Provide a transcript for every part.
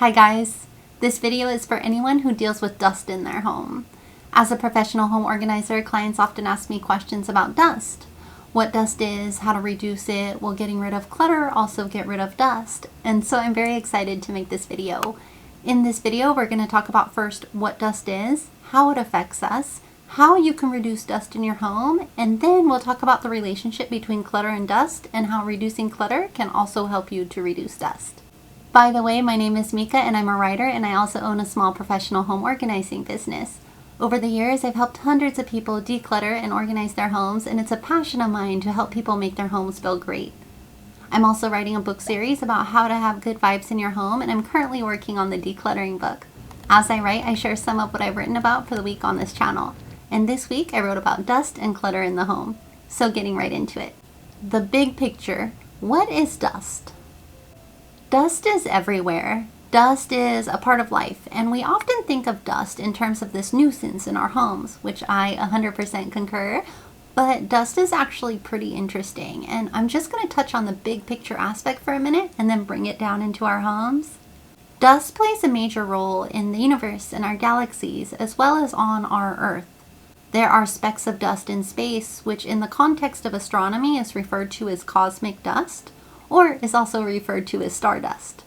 Hi guys, this video is for anyone who deals with dust in their home. As a professional home organizer, clients often ask me questions about dust. What dust is, how to reduce it, will getting rid of clutter also get rid of dust? And so I'm very excited to make this video. In this video, we're going to talk about first what dust is, how it affects us, how you can reduce dust in your home, and then we'll talk about the relationship between clutter and dust and how reducing clutter can also help you to reduce dust. By the way, my name is Mika and I'm a writer, and I also own a small professional home organizing business. Over the years, I've helped hundreds of people declutter and organize their homes, and it's a passion of mine to help people make their homes feel great. I'm also writing a book series about how to have good vibes in your home, and I'm currently working on the decluttering book. As I write, I share some of what I've written about for the week on this channel. And this week, I wrote about dust and clutter in the home. So getting right into it. The big picture. What is dust? Dust is everywhere. Dust is a part of life, and we often think of dust in terms of this nuisance in our homes, which I 100% concur, but dust is actually pretty interesting, and I'm just going to touch on the big picture aspect for a minute and then bring it down into our homes. Dust plays a major role in the universe and our galaxies, as well as on our Earth. There are specks of dust in space, which in the context of astronomy is referred to as cosmic dust, or is also referred to as stardust.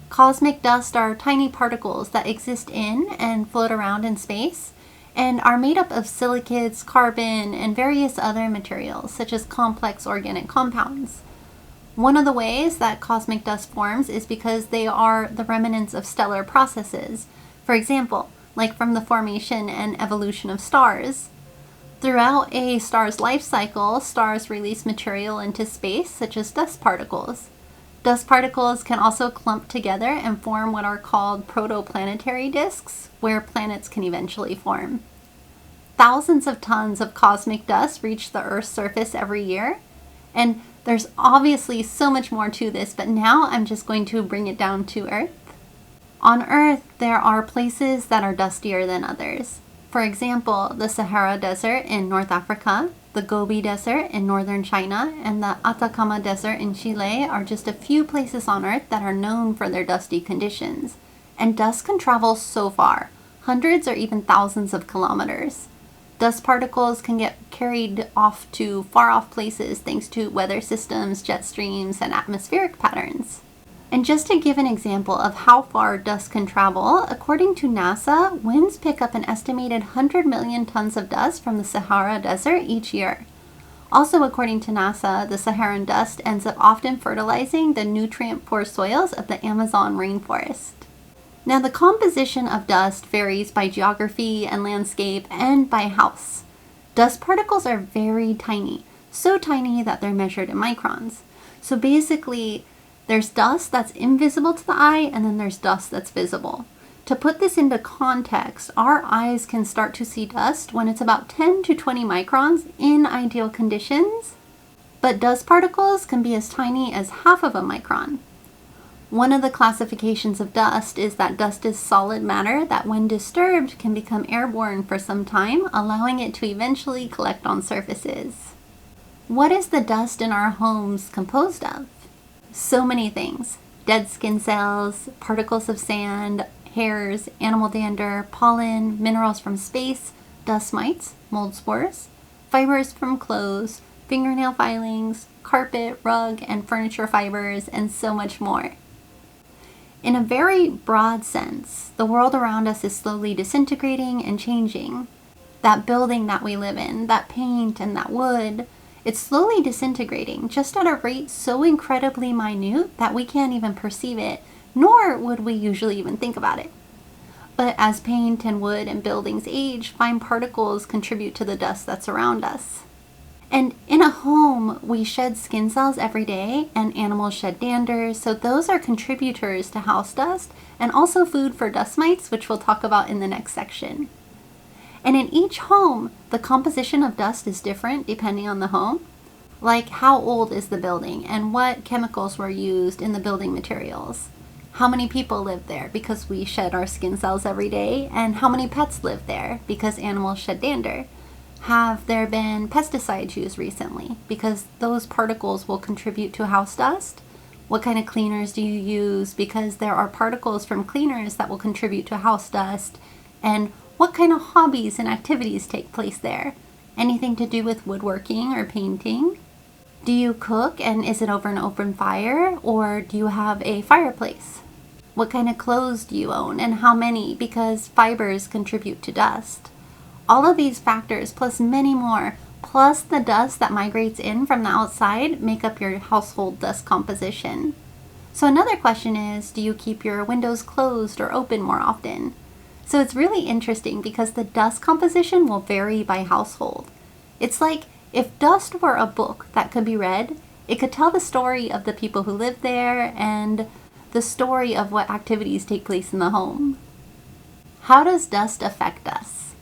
Cosmic dust are tiny particles that exist in and float around in space and are made up of silicates, carbon, and various other materials such as complex organic compounds. One of the ways that cosmic dust forms is because they are the remnants of stellar processes. For example, like from the formation and evolution of stars. Throughout a star's life cycle, stars release material into space, such as dust particles. Dust particles can also clump together and form what are called protoplanetary disks, where planets can eventually form. Thousands of tons of cosmic dust reach the Earth's surface every year, and there's obviously so much more to this, but now I'm just going to bring it down to Earth. On Earth, there are places that are dustier than others. For example, the Sahara Desert in North Africa, the Gobi Desert in northern China, and the Atacama Desert in Chile are just a few places on Earth that are known for their dusty conditions. And dust can travel so far, hundreds or even thousands of kilometers. Dust particles can get carried off to far-off places thanks to weather systems, jet streams, and atmospheric patterns. And just to give an example of how far dust can travel, according to NASA, winds pick up an estimated 100 million tons of dust from the Sahara Desert each year. Also, according to NASA, the Saharan dust ends up often fertilizing the nutrient-poor soils of the Amazon rainforest. Now, the composition of dust varies by geography and landscape and by house. Dust particles are very tiny, so tiny that they're measured in microns. So basically, there's dust that's invisible to the eye, and then there's dust that's visible. To put this into context, our eyes can start to see dust when it's about 10 to 20 microns in ideal conditions, but dust particles can be as tiny as half of a micron. One of the classifications of dust is that dust is solid matter that when disturbed can become airborne for some time, allowing it to eventually collect on surfaces. What is the dust in our homes composed of? So many things. Dead skin cells, particles of sand, hairs, animal dander, pollen, minerals from space, dust mites, mold spores, fibers from clothes, fingernail filings, carpet, rug, and furniture fibers, and so much more. In a very broad sense, the world around us is slowly disintegrating and changing. That building that we live in, that paint and that wood, it's slowly disintegrating, just at a rate so incredibly minute that we can't even perceive it, nor would we usually even think about it. But as paint and wood and buildings age, fine particles contribute to the dust that's around us. And in a home, we shed skin cells every day, and animals shed dander, so those are contributors to house dust, and also food for dust mites, which we'll talk about in the next section. And in each home, the composition of dust is different depending on the home. Like how old is the building and what chemicals were used in the building materials. How many people live there because we shed our skin cells every day, and how many pets live there because animals shed dander. Have there been pesticides used recently because those particles will contribute to house dust? What kind of cleaners do you use? Because there are particles from cleaners that will contribute to house dust. And what kind of hobbies and activities take place there? Anything to do with woodworking or painting? Do you cook and is it over an open fire, or do you have a fireplace? What kind of clothes do you own and how many? Because fibers contribute to dust. All of these factors, plus many more, plus the dust that migrates in from the outside, make up your household dust composition. So another question is, do you keep your windows closed or open more often? So it's really interesting because the dust composition will vary by household. It's like if dust were a book that could be read, it could tell the story of the people who live there and the story of what activities take place in the home. How does dust affect us?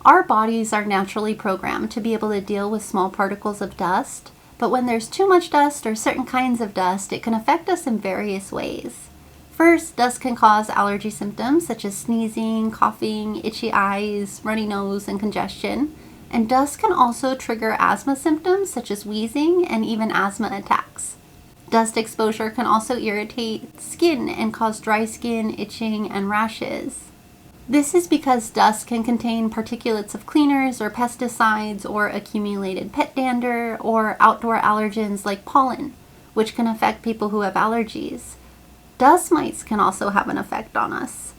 Our bodies are naturally programmed to be able to deal with small particles of dust, but when there's too much dust or certain kinds of dust, it can affect us in various ways. First, dust can cause allergy symptoms such as sneezing, coughing, itchy eyes, runny nose, and congestion. And dust can also trigger asthma symptoms such as wheezing and even asthma attacks. Dust exposure can also irritate skin and cause dry skin, itching, and rashes. This is because dust can contain particulates of cleaners or pesticides or accumulated pet dander or outdoor allergens like pollen, which can affect people who have allergies. Dust mites can also have an effect on us.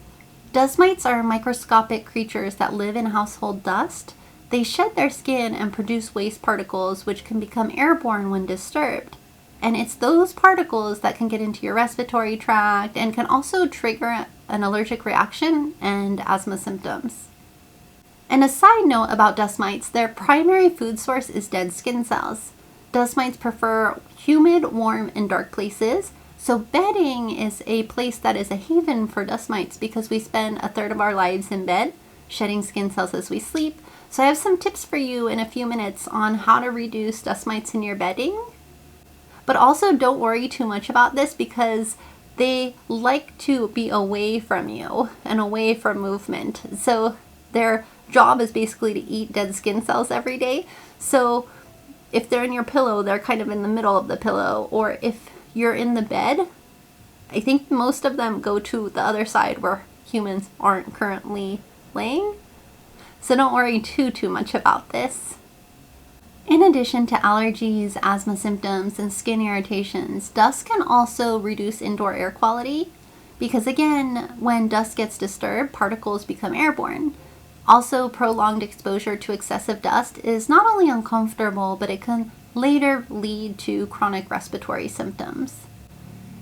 Dust mites are microscopic creatures that live in household dust. They shed their skin and produce waste particles which can become airborne when disturbed. And it's those particles that can get into your respiratory tract and can also trigger an allergic reaction and asthma symptoms. And a side note about dust mites, their primary food source is dead skin cells. Dust mites prefer humid, warm, and dark places. So bedding is a place that is a haven for dust mites because we spend a third of our lives in bed, shedding skin cells as we sleep. So I have some tips for you in a few minutes on how to reduce dust mites in your bedding. But also don't worry too much about this because they like to be away from you and away from movement. So their job is basically to eat dead skin cells every day. So if they're in your pillow, they're kind of in the middle of the pillow. Or if you're in the bed, I think most of them go to the other side where humans aren't currently laying. So don't worry too much about this. In addition to allergies, asthma symptoms, and skin irritations, dust can also reduce indoor air quality because again, when dust gets disturbed, particles become airborne. Also, prolonged exposure to excessive dust is not only uncomfortable, but it can later lead to chronic respiratory symptoms.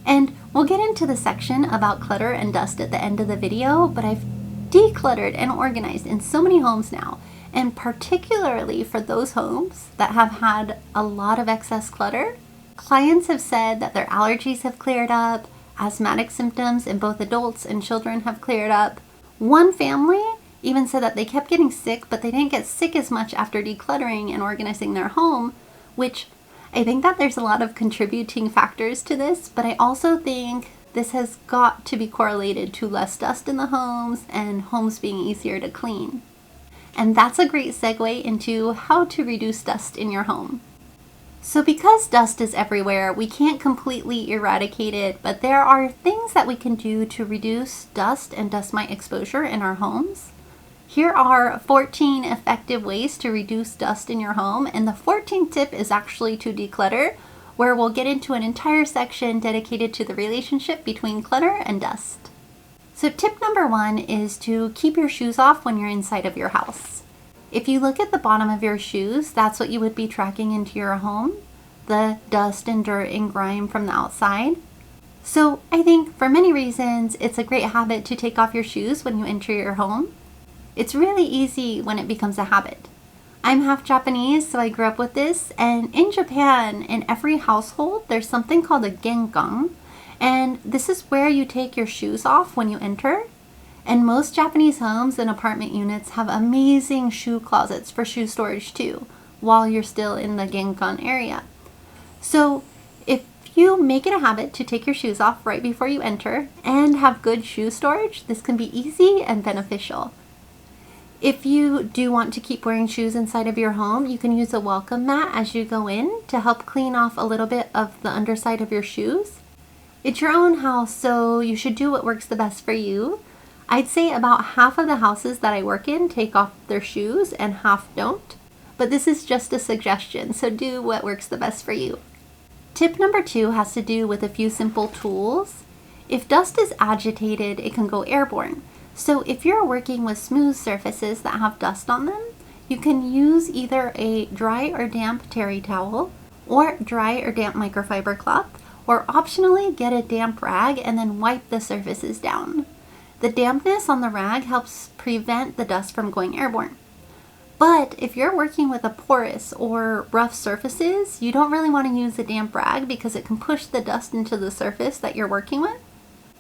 And we'll get into the section about clutter and dust at the end of the video, but I've decluttered and organized in so many homes now, and particularly for those homes that have had a lot of excess clutter. Clients have said that their allergies have cleared up, asthmatic symptoms in both adults and children have cleared up. One family even said that they kept getting sick, but they didn't get sick as much after decluttering and organizing their home, which I think that there's a lot of contributing factors to this, but I also think this has got to be correlated to less dust in the homes and homes being easier to clean. And that's a great segue into how to reduce dust in your home. So because dust is everywhere, we can't completely eradicate it, but there are things that we can do to reduce dust and dust mite exposure in our homes. Here are 14 effective ways to reduce dust in your home, and the 14th tip is actually to declutter, where we'll get into an entire section dedicated to the relationship between clutter and dust. So tip number 1 is to keep your shoes off when you're inside of your house. If you look at the bottom of your shoes, that's what you would be tracking into your home, the dust and dirt and grime from the outside. So I think for many reasons, it's a great habit to take off your shoes when you enter your home. It's really easy when it becomes a habit. I'm half Japanese, so I grew up with this, and in Japan, in every household, there's something called a genkan, and this is where you take your shoes off when you enter. And most Japanese homes and apartment units have amazing shoe closets for shoe storage too, while you're still in the genkan area. So if you make it a habit to take your shoes off right before you enter and have good shoe storage, this can be easy and beneficial. If you do want to keep wearing shoes inside of your home, you can use a welcome mat as you go in to help clean off a little bit of the underside of your shoes. It's your own house, so you should do what works the best for you. I'd say about half of the houses that I work in take off their shoes and half don't. But this is just a suggestion, so do what works the best for you. Tip number 2 has to do with a few simple tools. If dust is agitated, it can go airborne. So if you're working with smooth surfaces that have dust on them, you can use either a dry or damp terry towel or dry or damp microfiber cloth, or optionally get a damp rag and then wipe the surfaces down. The dampness on the rag helps prevent the dust from going airborne. But if you're working with a porous or rough surfaces, you don't really want to use a damp rag because it can push the dust into the surface that you're working with.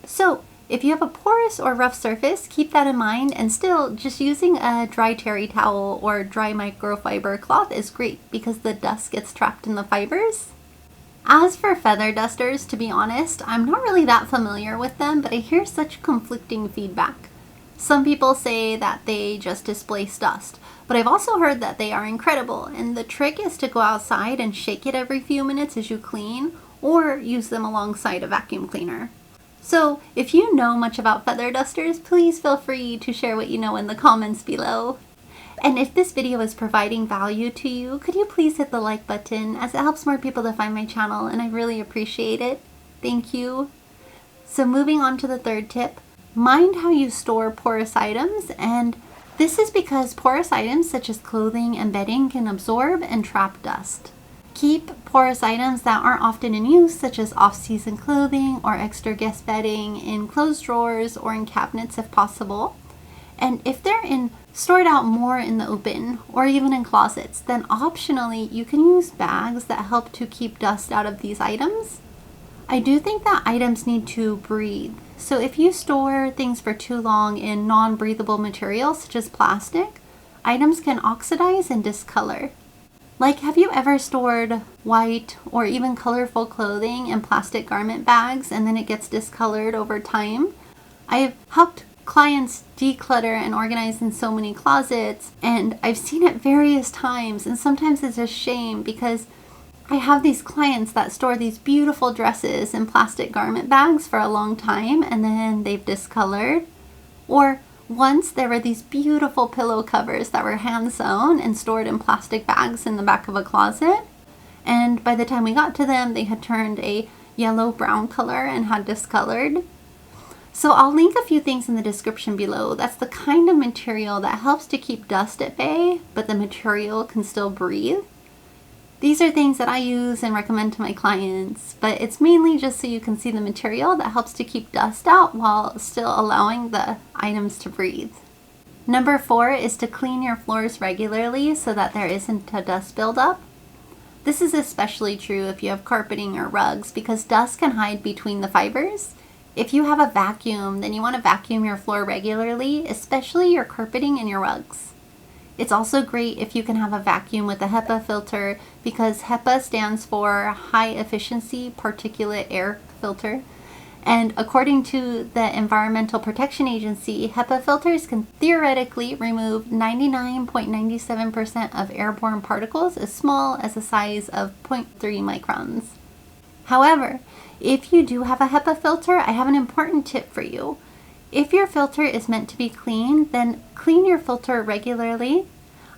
So if you have a porous or rough surface, keep that in mind, and still just using a dry terry towel or dry microfiber cloth is great because the dust gets trapped in the fibers. As for feather dusters, to be honest, I'm not really that familiar with them, but I hear such conflicting feedback. Some people say that they just displace dust, but I've also heard that they are incredible, and the trick is to go outside and shake it every few minutes as you clean, or use them alongside a vacuum cleaner. So if you know much about feather dusters, please feel free to share what you know in the comments below. And if this video is providing value to you, could you please hit the like button, as it helps more people to find my channel, and I really appreciate it. Thank you. So moving on to the third tip, mind how you store porous items, and this is because porous items such as clothing and bedding can absorb and trap dust. Keep porous items that aren't often in use, such as off-season clothing or extra guest bedding, in closed drawers or in cabinets if possible. And if they're stored out more in the open or even in closets, then optionally you can use bags that help to keep dust out of these items. I do think that items need to breathe. So if you store things for too long in non-breathable materials such as plastic, items can oxidize and discolor. Like, have you ever stored white or even colorful clothing in plastic garment bags and then it gets discolored over time? I've helped clients declutter and organize in so many closets, and I've seen it various times, and sometimes it's a shame because I have these clients that store these beautiful dresses in plastic garment bags for a long time and then they've discolored. Or once there were these beautiful pillow covers that were hand sewn and stored in plastic bags in the back of a closet, and by the time we got to them they had turned a yellow-brown color and had discolored. So I'll link a few things in the description below. That's the kind of material that helps to keep dust at bay, but the material can still breathe. These are things that I use and recommend to my clients, but it's mainly just so you can see the material that helps to keep dust out while still allowing the items to breathe. Number 4 is to clean your floors regularly so that there isn't a dust buildup. This is especially true if you have carpeting or rugs because dust can hide between the fibers. If you have a vacuum, then you want to vacuum your floor regularly, especially your carpeting and your rugs. It's also great if you can have a vacuum with a HEPA filter because HEPA stands for High Efficiency Particulate Air Filter. And according to the Environmental Protection Agency, HEPA filters can theoretically remove 99.97% of airborne particles as small as a size of 0.3 microns. However, if you do have a HEPA filter, I have an important tip for you. If your filter is meant to be clean, then clean your filter regularly.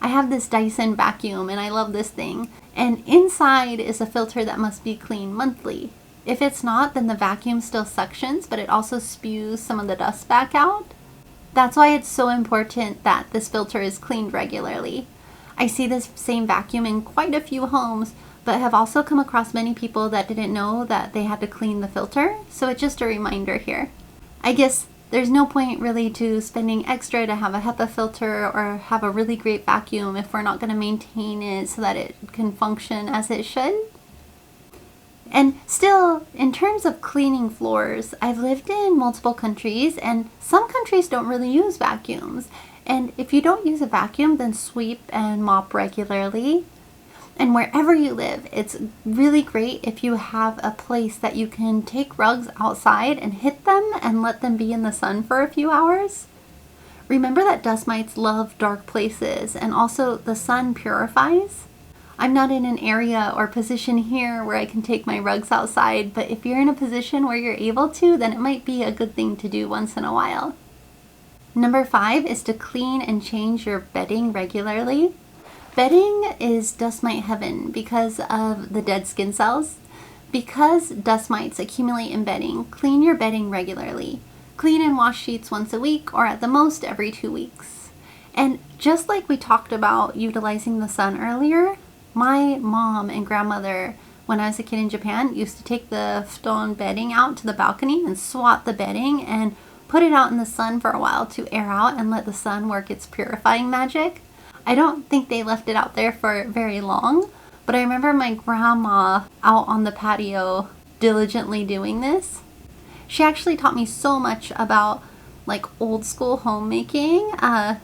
I have this Dyson vacuum and I love this thing. And inside is a filter that must be cleaned monthly. If it's not, then the vacuum still suctions, but it also spews some of the dust back out. That's why it's so important that this filter is cleaned regularly. I see this same vacuum in quite a few homes, but have also come across many people that didn't know that they had to clean the filter. So it's just a reminder here. I guess there's no point really to spending extra to have a HEPA filter or have a really great vacuum if we're not going to maintain it so that it can function as it should. And still, in terms of cleaning floors, I've lived in multiple countries and some countries don't really use vacuums. And if you don't use a vacuum, then sweep and mop regularly. And wherever you live, it's really great if you have a place that you can take rugs outside and hit them and let them be in the sun for a few hours. Remember that dust mites love dark places, and also the sun purifies. I'm not in an area or position here where I can take my rugs outside, but if you're in a position where you're able to, then it might be a good thing to do once in a while. Number 5 is to clean and change your bedding regularly. Bedding is dust mite heaven because of the dead skin cells. Because dust mites accumulate in bedding, clean your bedding regularly. Clean and wash sheets once a week or at the most every 2 weeks. And just like we talked about utilizing the sun earlier, my mom and grandmother, when I was a kid in Japan, used to take the futon bedding out to the balcony and swat the bedding and put it out in the sun for a while to air out and let the sun work its purifying magic. I don't think they left it out there for very long, but I remember my grandma out on the patio diligently doing this. She actually taught me so much about like old school homemaking that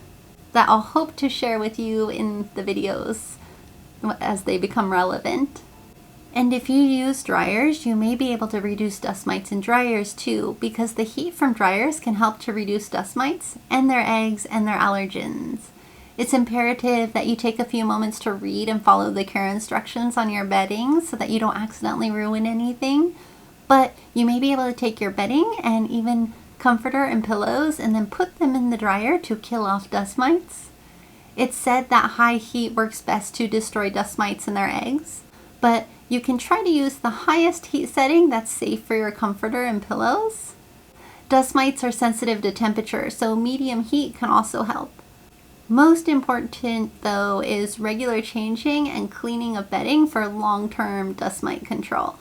I'll hope to share with you in the videos as they become relevant. And if you use dryers, you may be able to reduce dust mites in dryers too, because the heat from dryers can help to reduce dust mites and their eggs and their allergens. It's imperative that you take a few moments to read and follow the care instructions on your bedding so that you don't accidentally ruin anything. But you may be able to take your bedding and even comforter and pillows and then put them in the dryer to kill off dust mites. It's said that high heat works best to destroy dust mites and their eggs, but you can try to use the highest heat setting that's safe for your comforter and pillows. Dust mites are sensitive to temperature, so medium heat can also help. Most important though is regular changing and cleaning of bedding for long-term dust mite control.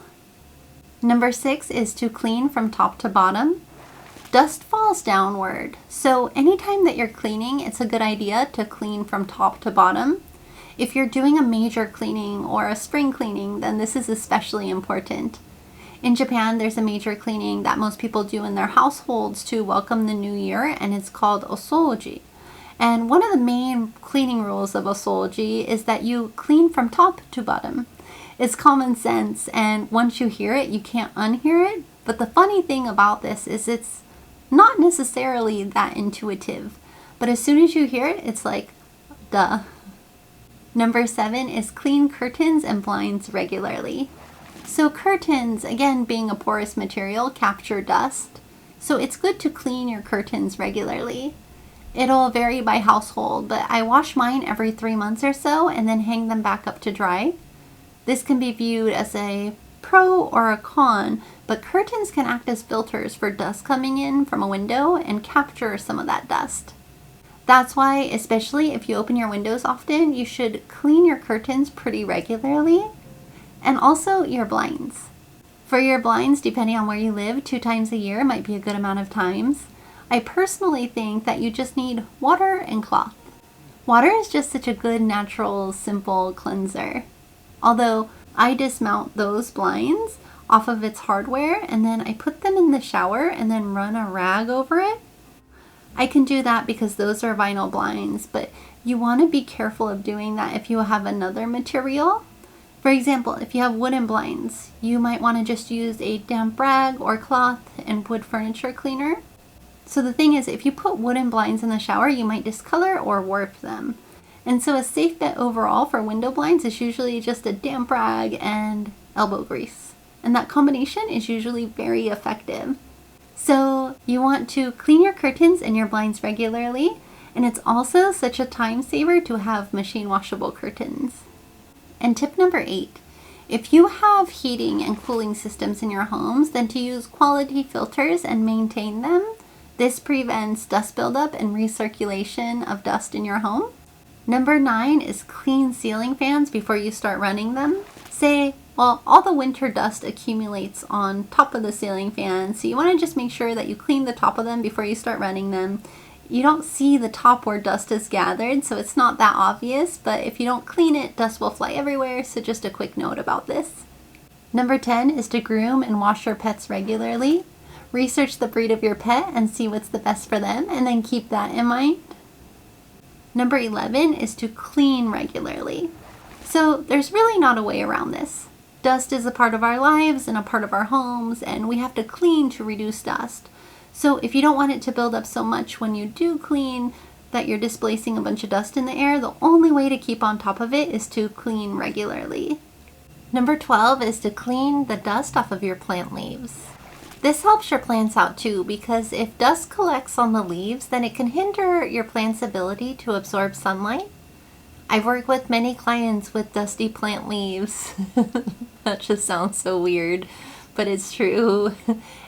Number 6 is to clean from top to bottom. Dust falls downward, so anytime that you're cleaning, it's a good idea to clean from top to bottom. If you're doing a major cleaning or a spring cleaning, then this is especially important. In Japan, there's a major cleaning that most people do in their households to welcome the new year, and it's called osoji. And one of the main cleaning rules of osoji is that you clean from top to bottom. It's common sense, and once you hear it, you can't unhear it. But the funny thing about this is it's not necessarily that intuitive. But as soon as you hear it, it's like, duh. Number 7 is clean curtains and blinds regularly. So curtains, again being a porous material, capture dust. So it's good to clean your curtains regularly. It'll vary by household, but I wash mine every 3 months or so and then hang them back up to dry. This can be viewed as a pro or a con, but curtains can act as filters for dust coming in from a window and capture some of that dust. That's why, especially if you open your windows often, you should clean your curtains pretty regularly, and also your blinds. For your blinds, depending on where you live, 2 times a year might be a good amount of times. I personally think that you just need water and cloth. Water is just such a good, natural, simple cleanser. Although I dismount those blinds off of its hardware and then I put them in the shower and then run a rag over it. I can do that because those are vinyl blinds, but you want to be careful of doing that if you have another material. For example, if you have wooden blinds, you might want to just use a damp rag or cloth and wood furniture cleaner. So the thing is, if you put wooden blinds in the shower, you might discolor or warp them. And so a safe bet overall for window blinds is usually just a damp rag and elbow grease. And that combination is usually very effective. So you want to clean your curtains and your blinds regularly. And it's also such a time saver to have machine washable curtains. And tip number 8, if you have heating and cooling systems in your homes, then to use quality filters and maintain them. This prevents dust buildup and recirculation of dust in your home. Number 9 is clean ceiling fans before you start running them. Say, well, all the winter dust accumulates on top of the ceiling fan, so you want to just make sure that you clean the top of them before you start running them. You don't see the top where dust is gathered, so it's not that obvious, but if you don't clean it, dust will fly everywhere, so just a quick note about this. Number 10 is to groom and wash your pets regularly. Research the breed of your pet and see what's the best for them, and then keep that in mind. Number 11 is to clean regularly. So there's really not a way around this. Dust is a part of our lives and a part of our homes, and we have to clean to reduce dust. So if you don't want it to build up so much when you do clean, that you're displacing a bunch of dust in the air, the only way to keep on top of it is to clean regularly. Number 12 is to clean the dust off of your plant leaves. This helps your plants out too, because if dust collects on the leaves, then it can hinder your plant's ability to absorb sunlight. I've worked with many clients with dusty plant leaves. That just sounds so weird, but it's true.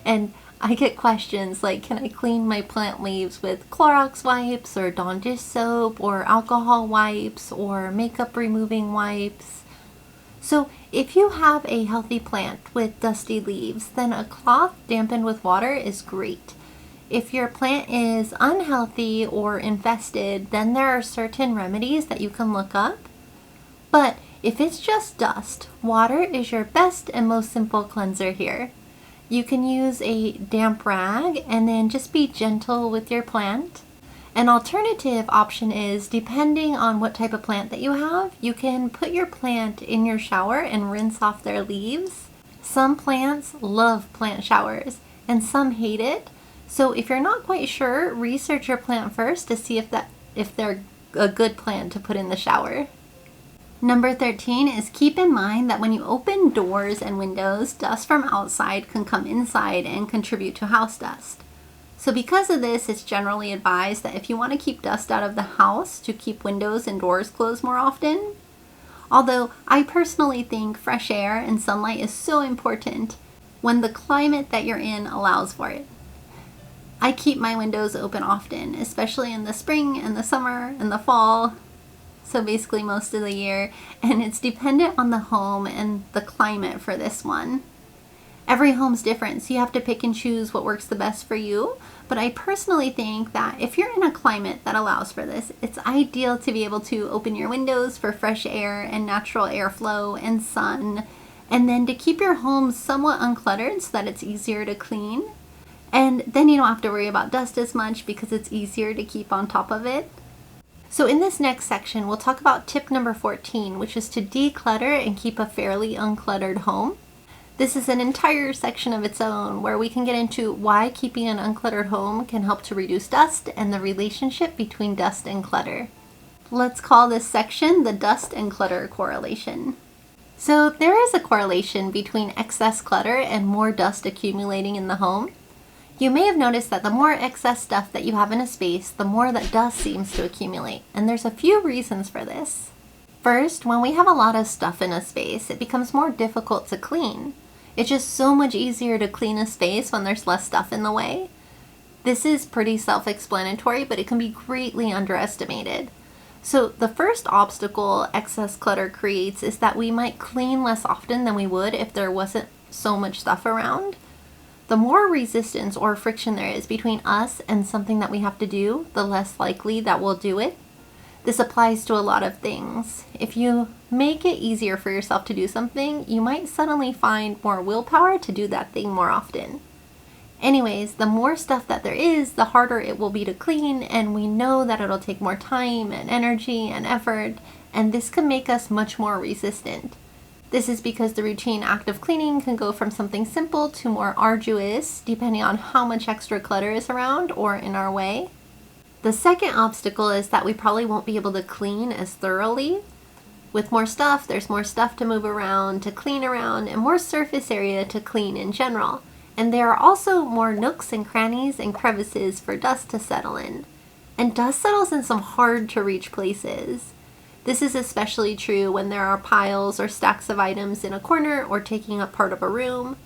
And I get questions like, can I clean my plant leaves with Clorox wipes or Dawn dish soap or alcohol wipes or makeup removing wipes? So if you have a healthy plant with dusty leaves, then a cloth dampened with water is great. If your plant is unhealthy or infested, then there are certain remedies that you can look up. But if it's just dust, water is your best and most simple cleanser here. You can use a damp rag and then just be gentle with your plant. An alternative option is, depending on what type of plant that you have, you can put your plant in your shower and rinse off their leaves. Some plants love plant showers and some hate it. So if you're not quite sure, research your plant first to see if they're a good plant to put in the shower. Number 13 is keep in mind that when you open doors and windows, dust from outside can come inside and contribute to house dust. So because of this, it's generally advised that if you want to keep dust out of the house, to keep windows and doors closed more often. Although I personally think fresh air and sunlight is so important when the climate that you're in allows for it. I keep my windows open often, especially in the spring and the summer and the fall, so basically most of the year, and it's dependent on the home and the climate for this one. Every home's different, so you have to pick and choose what works the best for you, but I personally think that if you're in a climate that allows for this, it's ideal to be able to open your windows for fresh air and natural airflow and sun, and then to keep your home somewhat uncluttered so that it's easier to clean. And then you don't have to worry about dust as much because it's easier to keep on top of it. So in this next section, we'll talk about tip number 14, which is to declutter and keep a fairly uncluttered home. This is an entire section of its own where we can get into why keeping an uncluttered home can help to reduce dust and the relationship between dust and clutter. Let's call this section the dust and clutter correlation. So there is a correlation between excess clutter and more dust accumulating in the home. You may have noticed that the more excess stuff that you have in a space, the more that dust seems to accumulate, and there's a few reasons for this. First, when we have a lot of stuff in a space, it becomes more difficult to clean. It's just so much easier to clean a space when there's less stuff in the way. This is pretty self-explanatory, but it can be greatly underestimated. So the first obstacle excess clutter creates is that we might clean less often than we would if there wasn't so much stuff around. The more resistance or friction there is between us and something that we have to do, the less likely that we'll do it. This applies to a lot of things. If you make it easier for yourself to do something, you might suddenly find more willpower to do that thing more often. Anyways, the more stuff that there is, the harder it will be to clean, and we know that it'll take more time and energy and effort, and this can make us much more resistant. This is because the routine act of cleaning can go from something simple to more arduous, depending on how much extra clutter is around or in our way. The second obstacle is that we probably won't be able to clean as thoroughly. With more stuff, there's more stuff to move around, to clean around, and more surface area to clean in general. And there are also more nooks and crannies and crevices for dust to settle in. And dust settles in some hard to reach places. This is especially true when there are piles or stacks of items in a corner or taking up part of a room.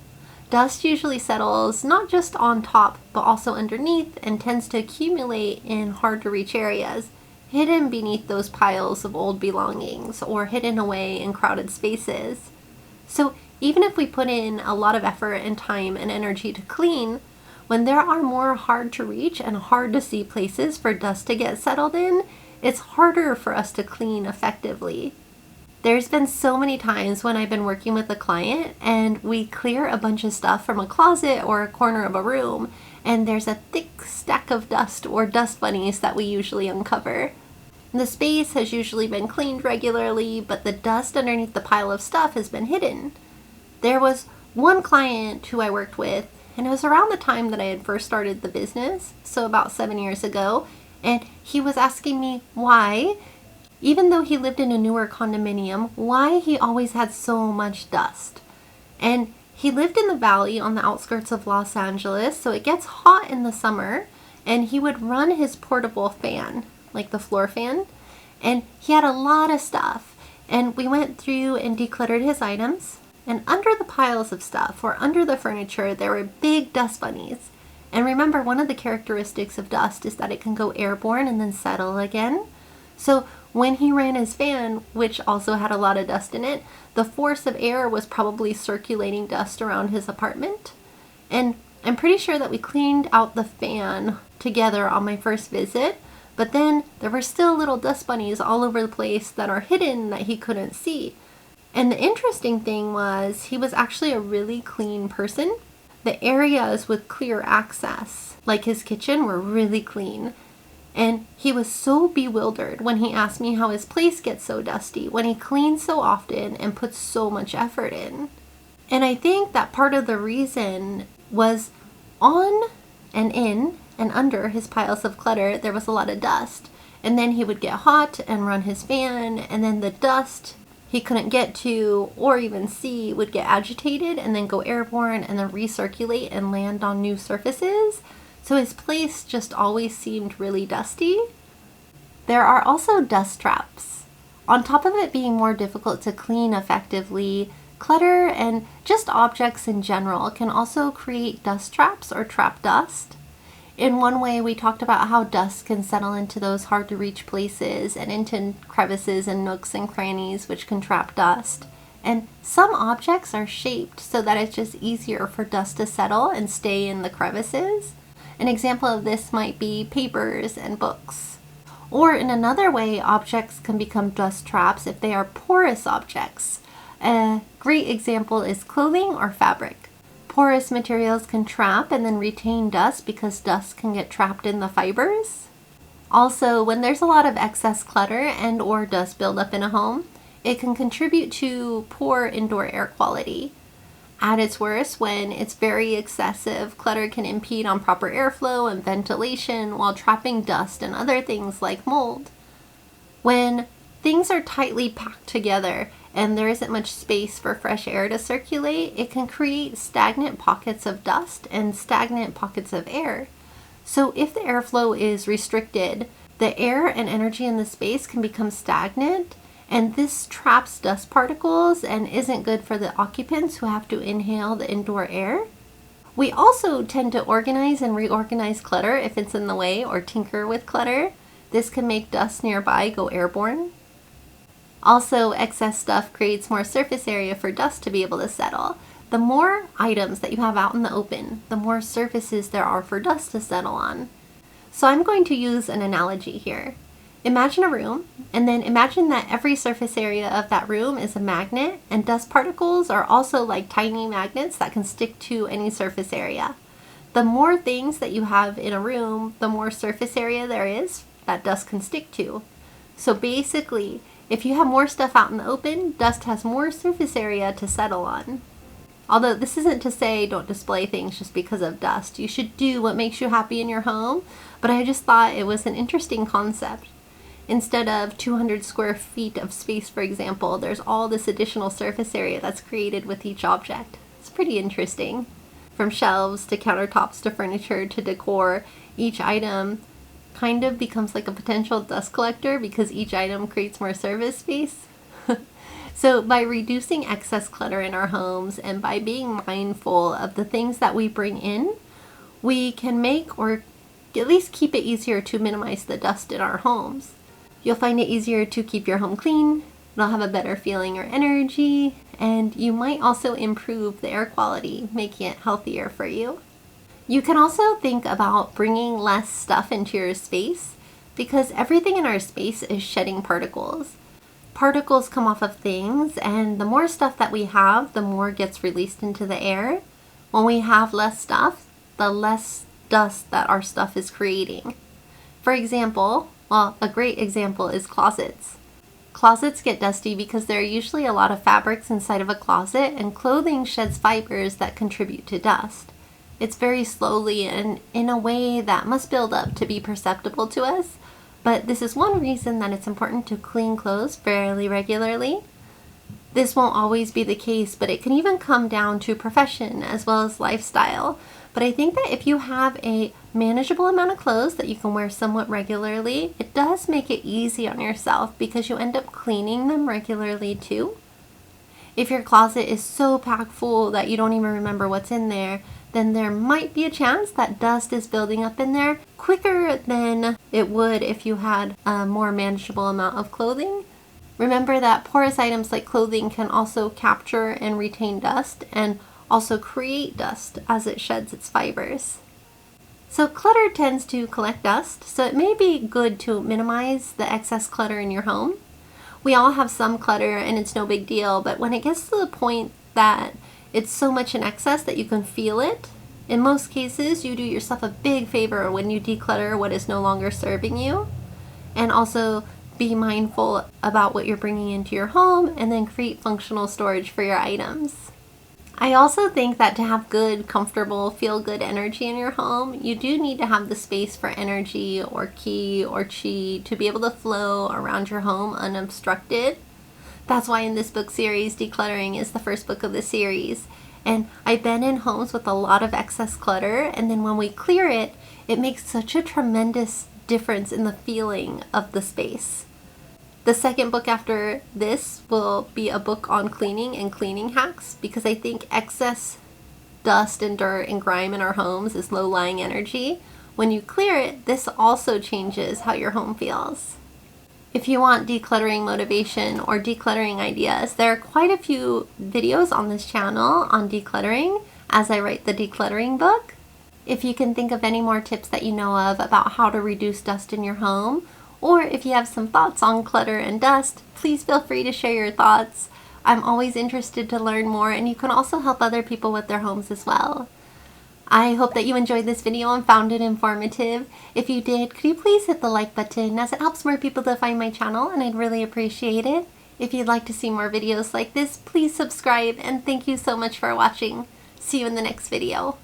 Dust usually settles not just on top, but also underneath, and tends to accumulate in hard to reach areas, hidden beneath those piles of old belongings or hidden away in crowded spaces. So even if we put in a lot of effort and time and energy to clean, when there are more hard to reach and hard to see places for dust to get settled in, it's harder for us to clean effectively. There's been so many times when I've been working with a client and we clear a bunch of stuff from a closet or a corner of a room, and there's a thick stack of dust or dust bunnies that we usually uncover. The space has usually been cleaned regularly, but the dust underneath the pile of stuff has been hidden. There was one client who I worked with, and it was around the time that I had first started the business, so about 7 years ago, And he was asking me why, even though he lived in a newer condominium, why he always had so much dust. And he lived in the valley on the outskirts of Los Angeles, so it gets hot in the summer, and he would run his portable fan, like the floor fan, and he had a lot of stuff. And we went through and decluttered his items, and under the piles of stuff, or under the furniture, there were big dust bunnies. And remember, one of the characteristics of dust is that it can go airborne and then settle again. So when he ran his fan, which also had a lot of dust in it, the force of air was probably circulating dust around his apartment. And I'm pretty sure that we cleaned out the fan together on my first visit, but then there were still little dust bunnies all over the place that are hidden that he couldn't see. And the interesting thing was, he was actually a really clean person. The areas with clear access, like his kitchen, were really clean. And he was so bewildered when he asked me how his place gets so dusty when he cleans so often and puts so much effort in. And I think that part of the reason was on and in and under his piles of clutter, there was a lot of dust. And then he would get hot and run his fan, and then the dust he couldn't get to or even see would get agitated and then go airborne and then recirculate and land on new surfaces. So his place just always seemed really dusty. There are also dust traps. On top of it being more difficult to clean effectively, clutter and just objects in general can also create dust traps or trap dust. In one way, we talked about how dust can settle into those hard to reach places and into crevices and nooks and crannies, which can trap dust. And some objects are shaped so that it's just easier for dust to settle and stay in the crevices. An example of this might be papers and books. Or in another way, objects can become dust traps if they are porous objects. A great example is clothing or fabric. Porous materials can trap and then retain dust because dust can get trapped in the fibers. Also, when there's a lot of excess clutter and or dust buildup in a home, it can contribute to poor indoor air quality. At its worst, when it's very excessive, clutter can impede on proper airflow and ventilation while trapping dust and other things like mold. When things are tightly packed together and there isn't much space for fresh air to circulate, it can create stagnant pockets of dust and stagnant pockets of air. So if the airflow is restricted, the air and energy in the space can become stagnant, and this traps dust particles and isn't good for the occupants who have to inhale the indoor air. We also tend to organize and reorganize clutter if it's in the way, or tinker with clutter. This can make dust nearby go airborne. Also, excess stuff creates more surface area for dust to be able to settle. The more items that you have out in the open, the more surfaces there are for dust to settle on. So I'm going to use an analogy here. Imagine a room, and then imagine that every surface area of that room is a magnet, and dust particles are also like tiny magnets that can stick to any surface area. The more things that you have in a room, the more surface area there is that dust can stick to. So basically, if you have more stuff out in the open, dust has more surface area to settle on. Although this isn't to say don't display things just because of dust. You should do what makes you happy in your home, but I just thought it was an interesting concept. Instead of 200 square feet of space, for example, there's all this additional surface area that's created with each object. It's pretty interesting. From shelves to countertops to furniture to decor, each item kind of becomes like a potential dust collector because each item creates more surface space. So by reducing excess clutter in our homes and by being mindful of the things that we bring in, we can make or at least keep it easier to minimize the dust in our homes. You'll find it easier to keep your home clean, it'll have a better feeling or energy, and you might also improve the air quality, making it healthier for you. You can also think about bringing less stuff into your space because everything in our space is shedding particles. Particles come off of things, and the more stuff that we have, the more gets released into the air. When we have less stuff, the less dust that our stuff is creating. For example, a great example is closets. Closets get dusty because there are usually a lot of fabrics inside of a closet, and clothing sheds fibers that contribute to dust. It's very slowly and in a way that must build up to be perceptible to us. But this is one reason that it's important to clean clothes fairly regularly. This won't always be the case, but it can even come down to profession as well as lifestyle. But I think that if you have a manageable amount of clothes that you can wear somewhat regularly, it does make it easy on yourself because you end up cleaning them regularly too. If your closet is so packed full that you don't even remember what's in there, then there might be a chance that dust is building up in there quicker than it would if you had a more manageable amount of clothing. Remember that porous items like clothing can also capture and retain dust and also create dust as it sheds its fibers. So clutter tends to collect dust, so it may be good to minimize the excess clutter in your home. We all have some clutter and it's no big deal, but when it gets to the point that it's so much in excess that you can feel it, in most cases you do yourself a big favor when you declutter what is no longer serving you. And also be mindful about what you're bringing into your home and then create functional storage for your items. I also think that to have good, comfortable, feel-good energy in your home, you do need to have the space for energy or ki or chi to be able to flow around your home unobstructed. That's why in this book series, Decluttering is the first book of the series. And I've been in homes with a lot of excess clutter, and then when we clear it, it makes such a tremendous difference in the feeling of the space. The second book after this will be a book on cleaning and cleaning hacks, because I think excess dust and dirt and grime in our homes is low-lying energy. When you clear it, this also changes how your home feels. If you want decluttering motivation or decluttering ideas, there are quite a few videos on this channel on decluttering as I write the decluttering book. If you can think of any more tips that you know of about how to reduce dust in your home, or if you have some thoughts on clutter and dust, please feel free to share your thoughts. I'm always interested to learn more, and you can also help other people with their homes as well. I hope that you enjoyed this video and found it informative. If you did, could you please hit the like button, as it helps more people to find my channel and I'd really appreciate it. If you'd like to see more videos like this, please subscribe, and thank you so much for watching. See you in the next video.